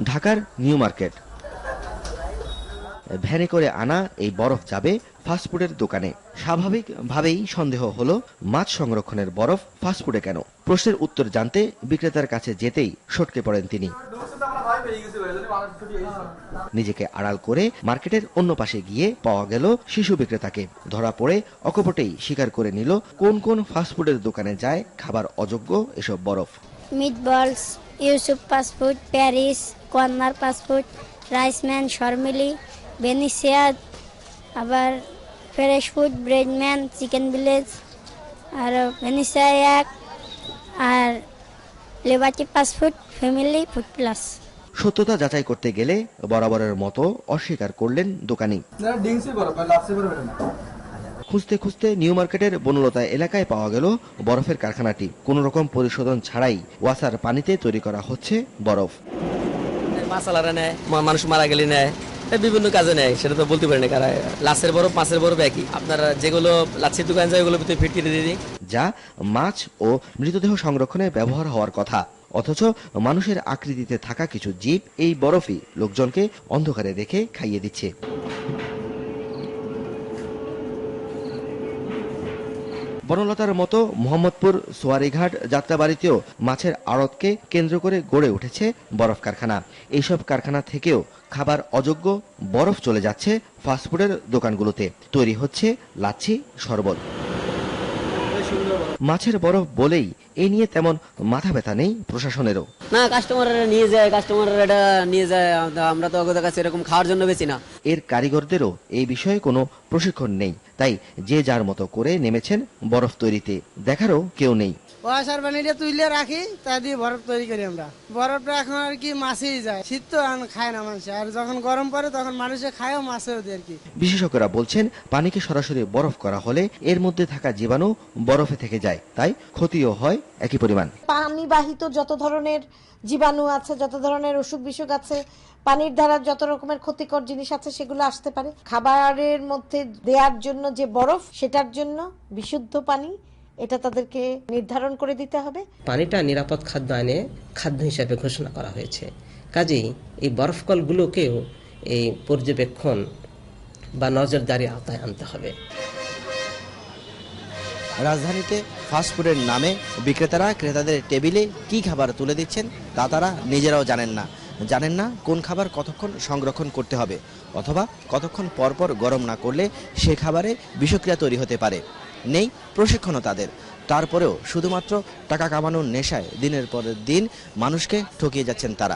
ঢাকার new market. ভ্যানে করে আনা এই বরফ যাবে ফাস্টফুডের দোকানে। স্বাভাবিকভাবেই সন্দেহ হলো, মাছ সংরক্ষণের বরফ ফাস্টফুডে কেন? প্রশ্নের উত্তর জানতে বিক্রেতার কাছে যেতেই সটকে পড়েন তিনি। নিজেকে আড়াল করে মার্কেটের অন্য পাশে গিয়ে পাওয়া গেল শিশু বিক্রেতাকে। ধরা পড়ে অকপটেই স্বীকার করে নিল কোন কোন ফাস্টফুডের দোকানে যায় খাবার অযোগ্য এসব বরফ। Meatballs, Yusuf fast food, Paris, corner fast food, Riceman, Sharmili, Venicia, আবার fresh food, Breadman, chicken village, আর ভেনিসিয়া এক, আর liberty fast food, family food plus. সত্যতা যাচাই করতে গেলে বরাবরের মতো অস্বীকার করলেন দোকানি। খুঁজতে খুঁজতে নিউ মার্কেটের বনলতা এলাকায় পাওয়া গেল বরফের কারখানাটি। কোন রকম পরিশোধন ছাড়াই ওয়াসার পানিতে তৈরি করা হচ্ছে বরফ। মাসালারা নেয়, মানুষ মারা গেলে নেয়, বিভিন্ন কাজে নেয়, সেটা তো বলতে পারি না কারা। লাশের বরফ, মাছের বরফ একই। আপনারা যেগুলো লাচ্ছির দোকান যায় ওগুলো ভিতরে ফিট দিয়ে দিই, যা মাছ ও মৃতদেহ সংরক্ষণে ব্যবহার হওয়ার কথা। অথচ মানুষের আকৃতিতে থাকা কিছু জীব এই বরফই লোকজনকে অন্ধকারে রেখে খাইয়ে দিচ্ছে। বনলতার মতো মোহাম্মদপুর সোয়ারিঘাট যাত্রাবাড়িতেও মাছের আড়তকে কেন্দ্র করে গড়ে উঠেছে বরফ কারখানা। এইসব কারখানা থেকেও খাবার অযোগ্য বরফ চলে যাচ্ছে ফাস্টফুডের দোকানগুলোতে। তৈরি হচ্ছে লাচ্ছি, শরবত। মাছের বরফ বলেই এ নিয়ে তেমন মাথা ব্যথা নেই প্রশাসনেরও। না, কাস্টমাররা নিয়ে যায়, কাস্টমাররা এটা নিয়ে যায়, আমরা তো ওদের কাছে এরকম খাওয়ার জন্য বেশি না। এর কারিগরদেরও এই বিষয়ে কোনো প্রশিক্ষণ নেই, তাই যে যার মতো করে নেমেছেন বরফ তৈরিতে। দেখারও কেউ নেই। ওয়াসার পানিটা তুলে রাখি, তা দিয়ে বরফ তৈরি করি আমরা। বরফটা এখন আর কি মাছেই যায়, শীত তো খায় না মানুষ, আর যখন গরম পড়ে তখন মানুষে খায়ও, মাছেও দেয় আর কি। বিশেষজ্ঞরা বলছেন, পানিকে সরাসরি বরফ করা হলে এর মধ্যে থাকা জীবাণু বরফে থেকে যায়, তাই ক্ষতিও হয় একই পরিমাণ। পানি বাহিত যত ধরনের জীবাণু আছে, যত ধরনের অসুখ বিসুখ আছে, পানির দ্বারা যত রকমের ক্ষতিকর জিনিস আছে, সেগুলো আসতে পারে। খাবারের মধ্যে দেওয়ার জন্য যে বরফ, সেটার জন্য বিশুদ্ধ পানি, এটা তাদেরকে নির্ধারণ করে দিতে হবে। পানিটা নিরাপদ খাদ্য আইনে খাদ্য হিসাবে ঘোষণা করা হয়েছে। কাজেই এই বরফকলগুলোকেও এই পর্যবেক্ষণ বা নজরদারি আওতায় আনতে হবে। রাজধানীতে ফাস্টফুডের নামে বিক্রেতারা ক্রেতাদের টেবিলে কি খাবার তুলে দিচ্ছেন তা তারা নিজেরাও জানেন না কোন খাবার কতক্ষণ সংরক্ষণ করতে হবে, অথবা কতক্ষণ পরপর গরম না করলে সে খাবারে বিষক্রিয়া তৈরি হতে পারে। নেই প্রশিক্ষণও তাদের। তারপরেও শুধুমাত্র টাকা কামানোর নেশায় দিনের পর দিন মানুষকে ঠকিয়ে যাচ্ছেন তারা।